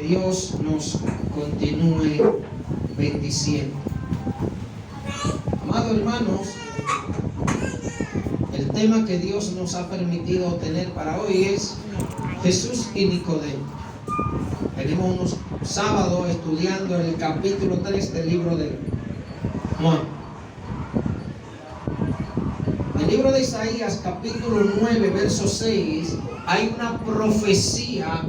Dios nos continúe bendiciendo. Amados hermanos, el tema que Dios nos ha permitido tener para hoy es Jesús y Nicodemo. Tenemos unos sábados estudiando el capítulo 3 del libro de Juan. En el libro de Isaías, capítulo 9, verso 6, hay una profecía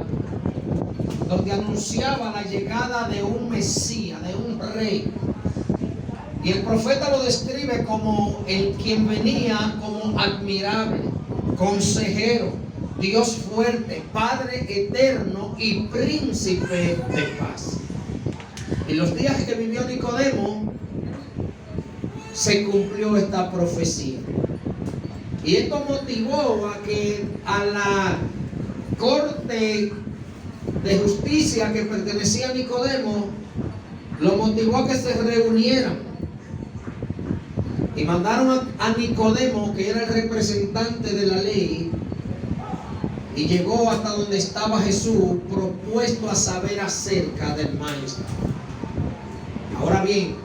donde anunciaba la llegada de un Mesías, de un rey. Y el profeta lo describe como el quien venía como admirable, consejero, Dios fuerte, Padre eterno y príncipe de paz. En los días que vivió Nicodemo se cumplió esta profecía. Y esto motivó a que a la corte de justicia que pertenecía a Nicodemo, lo motivó a que se reunieran. Y mandaron a Nicodemo, que era el representante de la ley, y llegó hasta donde estaba Jesús, propuesto a saber acerca del maestro. Ahora bien,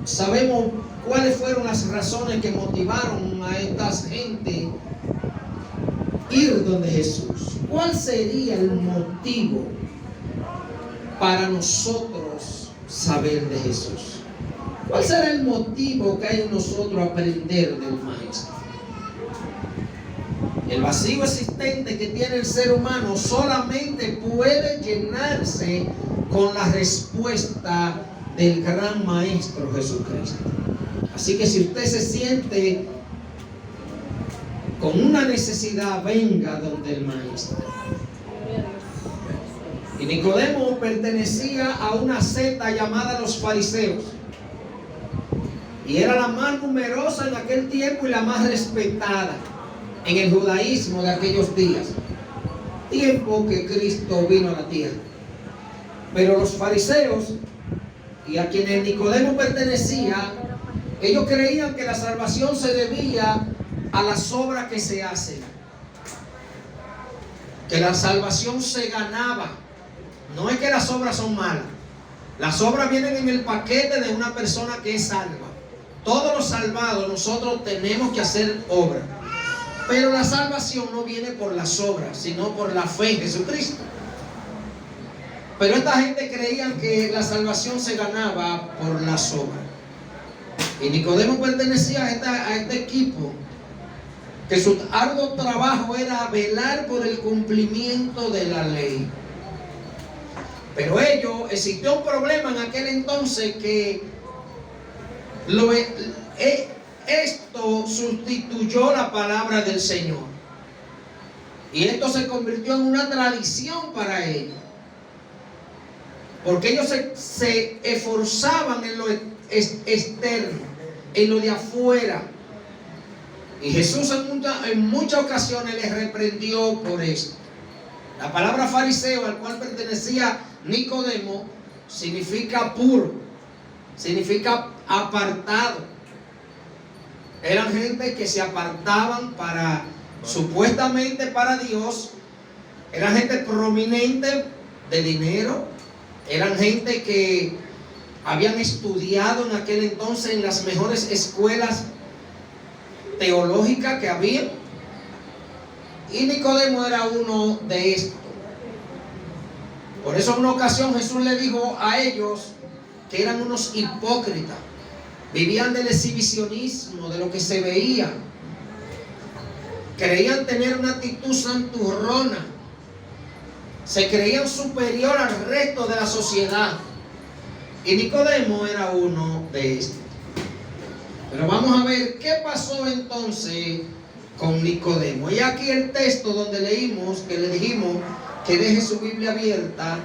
sabemos cuáles fueron las razones que motivaron a esta gente ir donde Jesús. ¿Cuál sería el motivo para nosotros saber de Jesús? ¿Cuál será el motivo que hay en nosotros aprender del Maestro? El vacío existente que tiene el ser humano solamente puede llenarse con la respuesta del gran Maestro Jesucristo. Así que si usted se siente con una necesidad, venga donde el Maestro. Y Nicodemo pertenecía a una secta llamada los fariseos. Y era la más numerosa en aquel tiempo y la más respetada en el judaísmo de aquellos días. Tiempo que Cristo vino a la tierra. Pero los fariseos, y a quienes Nicodemo pertenecía, ellos creían que la salvación se debía a las obras que se hacen. Que la salvación se ganaba. No es que las obras son malas. Las obras vienen en el paquete de una persona que es salva. Todos los salvados nosotros tenemos que hacer obra. Pero la salvación no viene por las obras, sino por la fe en Jesucristo. Pero esta gente creía que la salvación se ganaba por las obras. Y Nicodemo pertenecía a este equipo, que su arduo trabajo era velar por el cumplimiento de la ley. Pero existió un problema en aquel entonces que esto sustituyó la palabra del Señor. Y esto se convirtió en una tradición para ellos. Porque ellos se esforzaban en lo externo, en lo de afuera. Y Jesús en muchas ocasiones les reprendió por esto. La palabra fariseo, al cual pertenecía Nicodemo, significa puro, significa apartado. Eran gente que se apartaban supuestamente para Dios. Eran gente prominente de dinero. Eran gente que habían estudiado en aquel entonces en las mejores escuelas teológicas que había. Y Nicodemo era uno de estos. Por eso en una ocasión Jesús le dijo a ellos que eran unos hipócritas. Vivían del exhibicionismo, de lo que se veía. Creían tener una actitud santurrona. Se creían superior al resto de la sociedad. Y Nicodemo era uno de estos. Pero vamos a ver qué pasó entonces con Nicodemo. Y aquí el texto donde leímos, que le dijimos que deje su Biblia abierta,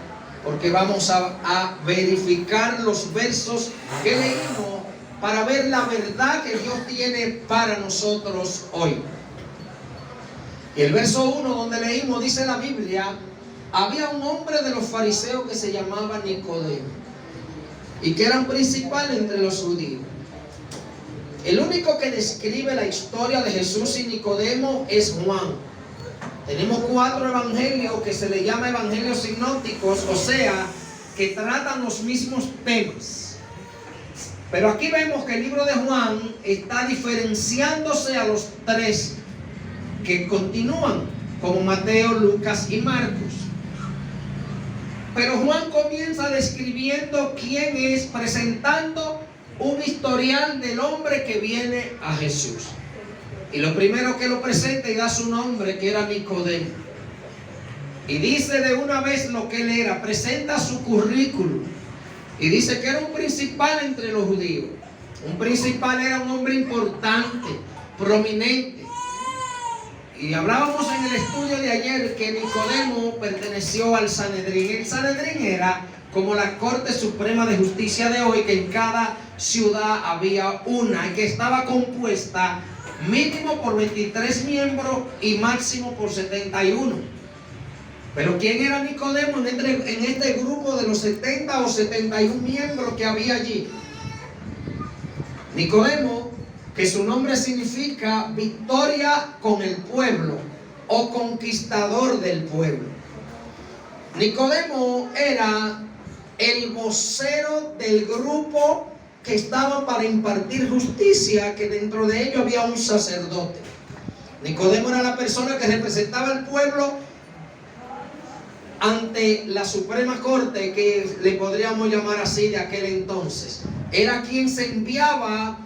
porque vamos a verificar los versos que leímos para ver la verdad que Dios tiene para nosotros hoy. Y el verso 1 donde leímos, dice la Biblia: había un hombre de los fariseos que se llamaba Nicodemo, y que eran principales entre los judíos. El único que describe la historia de Jesús y Nicodemo es Juan. Tenemos 4 evangelios que se le llama evangelios sinópticos, o sea, que tratan los mismos temas. Pero aquí vemos que el libro de Juan está diferenciándose a los 3 que continúan, como Mateo, Lucas y Marcos. Pero Juan comienza describiendo quién es, presentando un historial del hombre que viene a Jesús. Y lo primero que lo presenta y da su nombre, que era Nicodemo. Y dice de una vez lo que él era, presenta su currículum. Y dice que era un principal entre los judíos. Un principal era un hombre importante, prominente. Y hablábamos en el estudio de ayer que Nicodemo perteneció al Sanedrín. El Sanedrín era como la Corte Suprema de Justicia de hoy, que en cada ciudad había una y que estaba compuesta mínimo por 23 miembros y máximo por 71. Pero ¿quién era Nicodemo en este grupo de los 70 o 71 miembros que había allí? Nicodemo, que su nombre significa victoria con el pueblo o conquistador del pueblo. Nicodemo era el vocero del grupo que estaba para impartir justicia, que dentro de ello había un sacerdote. Nicodemo era la persona que representaba al pueblo ante la Suprema Corte, que le podríamos llamar así de aquel entonces. Era quien se enviaba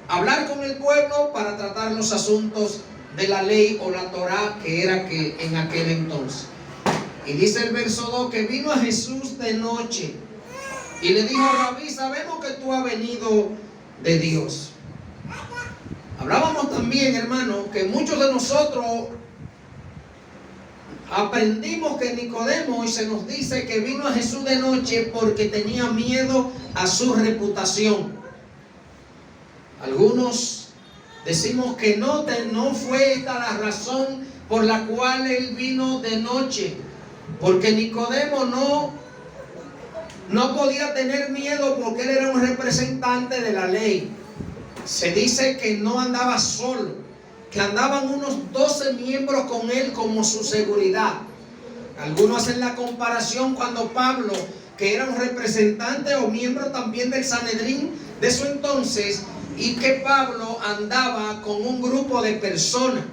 a hablar con el pueblo para tratar los asuntos de la ley o la Torá, que era que en aquel entonces. Y dice el verso 2 que vino a Jesús de noche y le dijo: Rabí, sabemos que tú has venido de Dios. Hablábamos también, hermano, que muchos de nosotros aprendimos que Nicodemo, y se nos dice que vino a Jesús de noche porque tenía miedo a su reputación. Algunos decimos que no fue esta la razón por la cual él vino de noche, porque Nicodemo no podía tener miedo porque él era un representante de la ley. Se dice que no andaba solo, que andaban unos 12 miembros con él como su seguridad. Algunos hacen la comparación cuando Pablo, que era un representante o miembro también del Sanedrín de su entonces, y que Pablo andaba con un grupo de personas.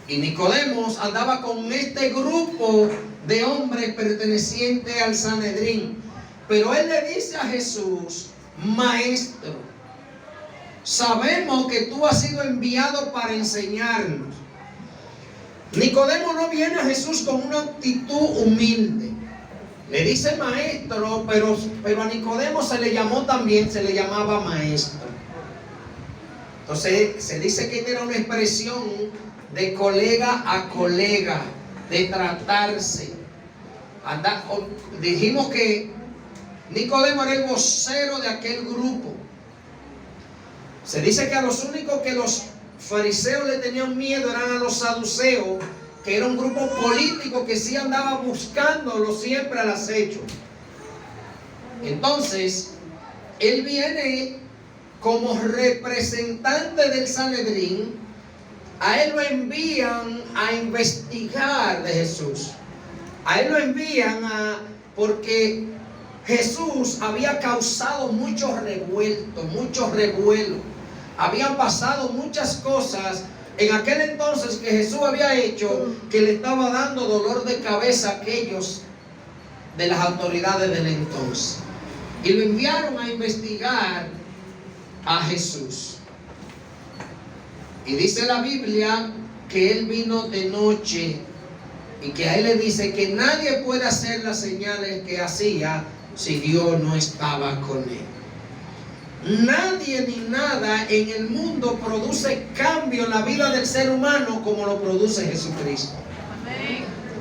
Y Nicodemo andaba con este grupo de hombres pertenecientes al Sanedrín. Pero él le dice a Jesús: Maestro, sabemos que tú has sido enviado para enseñarnos. Nicodemo no viene a Jesús con una actitud humilde. Le dice maestro, pero a Nicodemo se le llamaba maestro. Entonces se dice que era una expresión de colega a colega, de tratarse. Dijimos que Nicodemo era el vocero de aquel grupo. Se dice que a los únicos que los fariseos le tenían miedo eran a los saduceos, que era un grupo político que sí andaba buscándolo siempre al acecho. Entonces, él viene como representante del Sanedrín. A él lo envían a investigar de Jesús. A él lo envían porque Jesús había causado mucho revuelo. Habían pasado muchas cosas en aquel entonces que Jesús había hecho, que le estaba dando dolor de cabeza a aquellos de las autoridades del entonces. Y lo enviaron a investigar a Jesús. Y dice la Biblia que él vino de noche y que a él le dice que nadie puede hacer las señales que hacía si Dios no estaba con él. Nadie ni nada en el mundo produce cambio en la vida del ser humano como lo produce Jesucristo.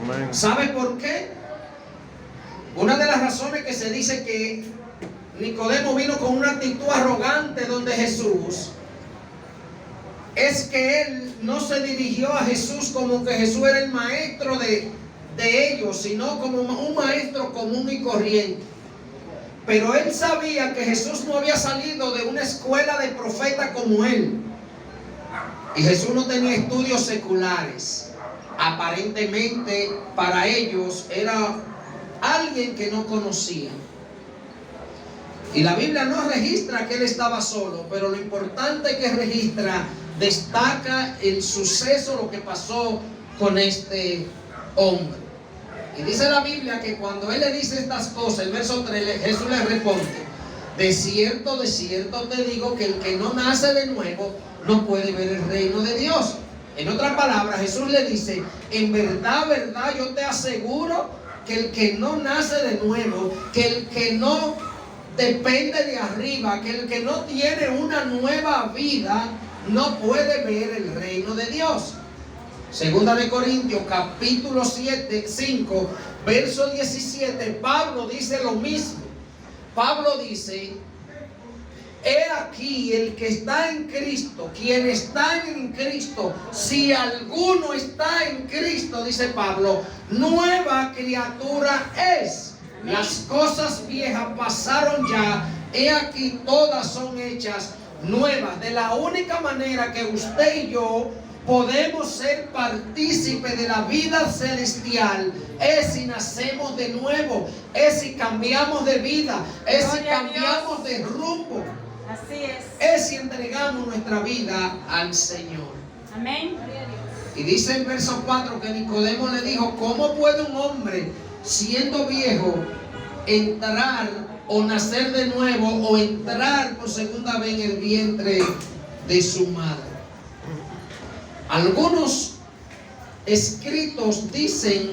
Amén. ¿Sabe por qué? Una de las razones que se dice que Nicodemo vino con una actitud arrogante donde Jesús es que él no se dirigió a Jesús como que Jesús era el maestro de ellos, sino como un maestro común y corriente. Pero él sabía que Jesús no había salido de una escuela de profeta como él. Y Jesús no tenía estudios seculares. Aparentemente para ellos era alguien que no conocían. Y la Biblia no registra que él estaba solo, pero lo importante que registra, destaca el suceso, lo que pasó con este hombre. Y dice la Biblia que cuando él le dice estas cosas, el verso 3, Jesús le responde: de cierto te digo que el que no nace de nuevo no puede ver el reino de Dios. En otras palabras, Jesús le dice: en verdad, yo te aseguro que el que no nace de nuevo, que el que no depende de arriba, que el que no tiene una nueva vida, no puede ver el reino de Dios. Segunda de Corintios, capítulo 5, verso 17, Pablo dice lo mismo. Pablo dice: he aquí el que está en Cristo, quien está en Cristo, si alguno está en Cristo, dice Pablo, nueva criatura es. Las cosas viejas pasaron ya, he aquí todas son hechas nuevas. De la única manera que usted y yo podemos ser partícipes de la vida celestial es si nacemos de nuevo, es si cambiamos de vida, es si cambiamos de rumbo. Así es si entregamos nuestra vida al Señor. Amén. Y dice el verso 4 que Nicodemo le dijo: ¿cómo puede un hombre siendo viejo entrar o nacer de nuevo o entrar por segunda vez en el vientre de su madre? Algunos escritos dicen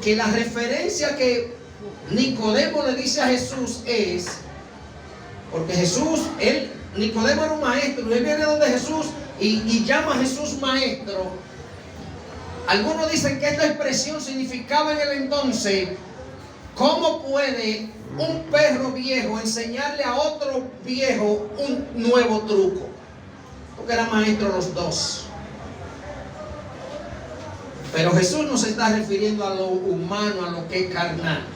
que la referencia que Nicodemo le dice a Jesús es porque Nicodemo era un maestro, él viene donde Jesús y llama a Jesús maestro. Algunos dicen que esta expresión significaba en el entonces: ¿cómo puede un perro viejo enseñarle a otro viejo un nuevo truco? Porque eran maestros los dos. Pero Jesús no se está refiriendo a lo humano, a lo que es carnal.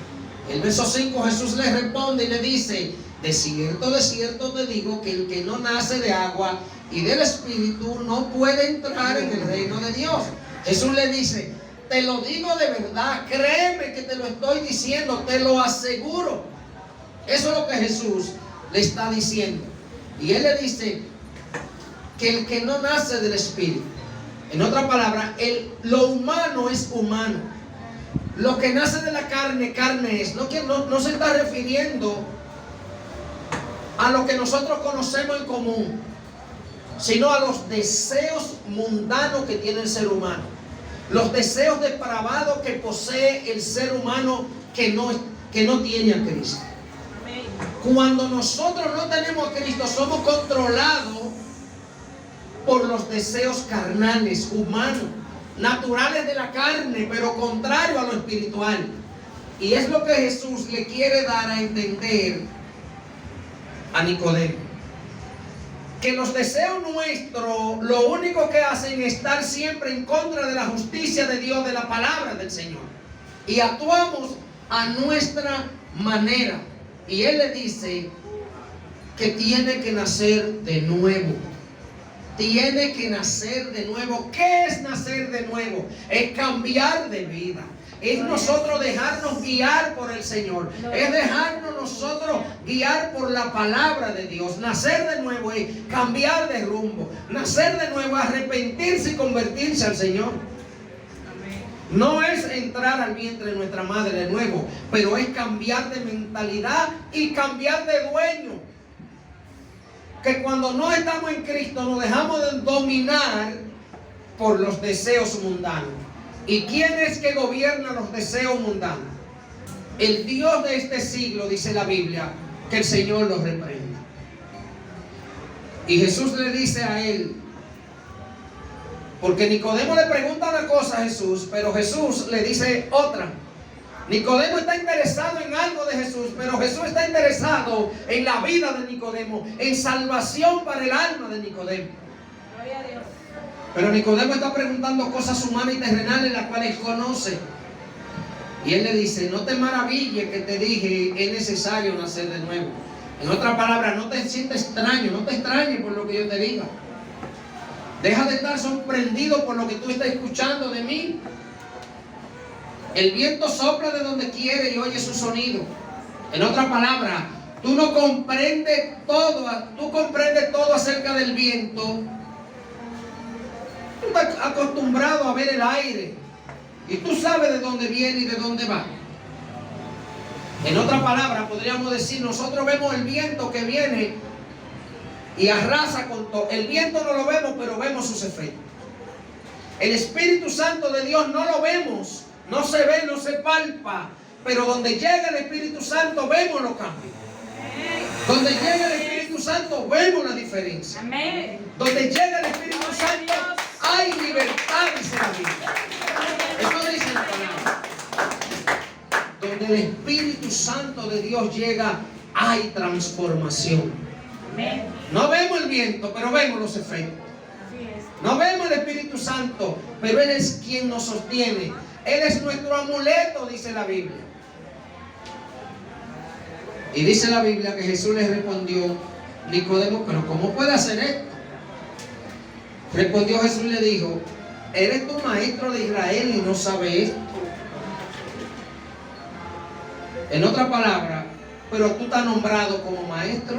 El verso 5, Jesús le responde y le dice: de cierto te digo que el que no nace de agua y del Espíritu no puede entrar en el reino de Dios. Jesús le dice: te lo digo de verdad, créeme que te lo estoy diciendo, te lo aseguro. Eso es lo que Jesús le está diciendo. Y él le dice que el que no nace del Espíritu, en otra palabra, lo humano es humano. Lo que nace de la carne, carne es. No se está refiriendo a lo que nosotros conocemos en común, sino a los deseos mundanos que tiene el ser humano, los deseos depravados que posee el ser humano que no tiene a Cristo. Cuando nosotros no tenemos a Cristo, somos controlados por los deseos carnales, humanos, naturales de la carne, pero contrario a lo espiritual. Y es lo que Jesús le quiere dar a entender a Nicodemo: que los deseos nuestros lo único que hacen es estar siempre en contra de la justicia de Dios, de la palabra del Señor, y actuamos a nuestra manera. Y él le dice que tiene que nacer de nuevo. Tiene que nacer de nuevo. ¿Qué es nacer de nuevo? Es cambiar de vida. Es nosotros dejarnos guiar por el Señor. Es dejarnos nosotros guiar por la palabra de Dios. Nacer de nuevo es cambiar de rumbo. Nacer de nuevo es arrepentirse y convertirse al Señor. No es entrar al vientre de nuestra madre de nuevo, pero es cambiar de mentalidad y cambiar de dueño. Que cuando no estamos en Cristo nos dejamos de dominar por los deseos mundanos. ¿Y quién es que gobierna los deseos mundanos? El Dios de este siglo, dice la Biblia, que el Señor los reprenda. Y Jesús le dice a él, porque Nicodemo le pregunta una cosa a Jesús, pero Jesús le dice otra. Nicodemo está interesado en algo de Jesús, pero Jesús está interesado en la vida de Nicodemo, en salvación para el alma de Nicodemo. Gloria a Dios. Pero Nicodemo está preguntando cosas humanas y terrenales, las cuales conoce. Y él le dice: no te maravilles que te dije, es necesario nacer de nuevo. En otras palabras, no te sientas extraño, no te extrañes por lo que yo te diga. Deja de estar sorprendido por lo que tú estás escuchando de mí. El viento sopla de donde quiere y oye su sonido. En otras palabras, tú no comprendes todo, tú comprendes todo acerca del viento. Tú estás acostumbrado a ver el aire y tú sabes de dónde viene y de dónde va. En otras palabras, podríamos decir, nosotros vemos el viento que viene y arrasa con todo. El viento no lo vemos, pero vemos sus efectos. El Espíritu Santo de Dios no lo vemos, no se ve, no se palpa, pero donde llega el Espíritu Santo vemos los cambios. Donde llega el Espíritu Santo vemos la diferencia. Amén. Donde llega el Espíritu Santo hay libertad, dice la Biblia. Eso dice la palabra. Donde el Espíritu Santo de Dios llega hay transformación. Amén. No vemos el viento, pero vemos los efectos. Así es. No vemos el Espíritu Santo, pero Él es quien nos sostiene. Él es nuestro amuleto, dice la Biblia. Y dice la Biblia que Jesús les respondió, Nicodemo, pero ¿cómo puede hacer esto? Respondió Jesús y le dijo, ¿eres tú maestro de Israel y no sabes esto? En otra palabra, pero tú estás nombrado como maestro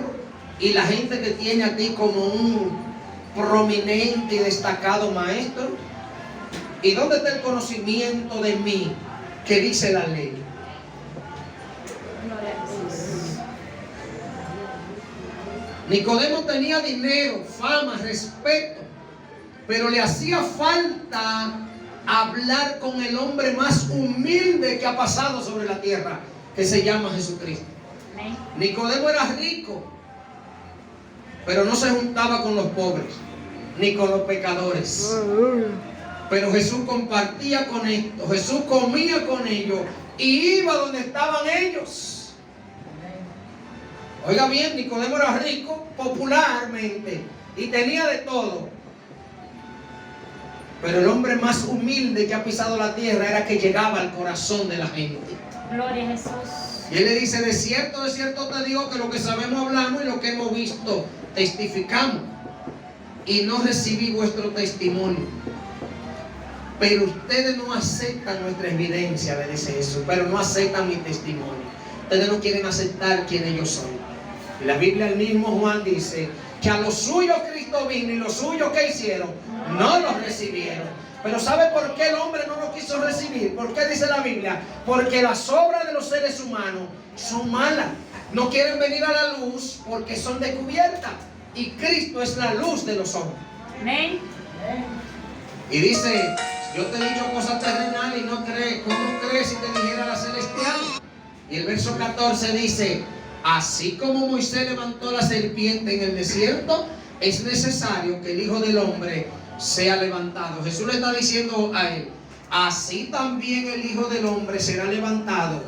y la gente te tiene a ti como un prominente y destacado maestro. ¿Y dónde está el conocimiento de mí que dice la ley? Gloria a Jesús. Nicodemo tenía dinero, fama, respeto, pero le hacía falta hablar con el hombre más humilde que ha pasado sobre la tierra, que se llama Jesucristo. Amén. Nicodemo era rico, pero no se juntaba con los pobres, ni con los pecadores. Pero Jesús compartía con esto, Jesús comía con ellos y iba donde estaban ellos. Oiga bien, Nicodemo era rico popularmente y tenía de todo. Pero el hombre más humilde que ha pisado la tierra era que llegaba al corazón de la gente. Gloria a Jesús. Y él le dice, de cierto te digo que lo que sabemos hablamos y lo que hemos visto testificamos. Y no recibí vuestro testimonio. Pero ustedes no aceptan nuestra evidencia, le dice Jesús, pero no aceptan mi testimonio. Ustedes no quieren aceptar quién ellos son. Y la Biblia, el mismo Juan dice que a los suyos Cristo vino y los suyos que hicieron no los recibieron. Pero ¿sabe por qué el hombre no lo quiso recibir? ¿Por qué dice la Biblia? Porque las obras de los seres humanos son malas. No quieren venir a la luz porque son descubiertas. Y Cristo es la luz de los hombres. Amén. Y dice, yo te he dicho cosas terrenales y no crees. ¿Cómo crees si te dijera la celestial? Y el verso 14 dice, así como Moisés levantó la serpiente en el desierto, es necesario que el Hijo del Hombre sea levantado. Jesús le está diciendo a él, así también el Hijo del Hombre será levantado.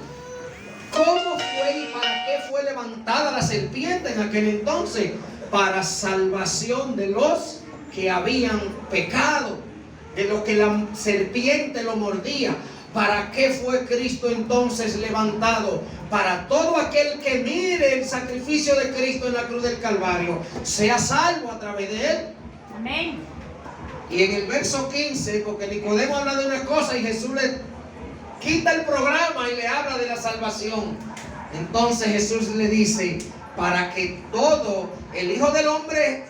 ¿Cómo fue y para qué fue levantada la serpiente en aquel entonces? Para salvación de los que habían pecado, de los que la serpiente lo mordía. ¿Para qué fue Cristo entonces levantado? Para todo aquel que mire el sacrificio de Cristo en la cruz del Calvario, sea salvo a través de él. Amén. Y en el verso 15, porque Nicodemo habla de una cosa y Jesús le quita el programa y le habla de la salvación. Entonces Jesús le dice, para que todo el Hijo del Hombre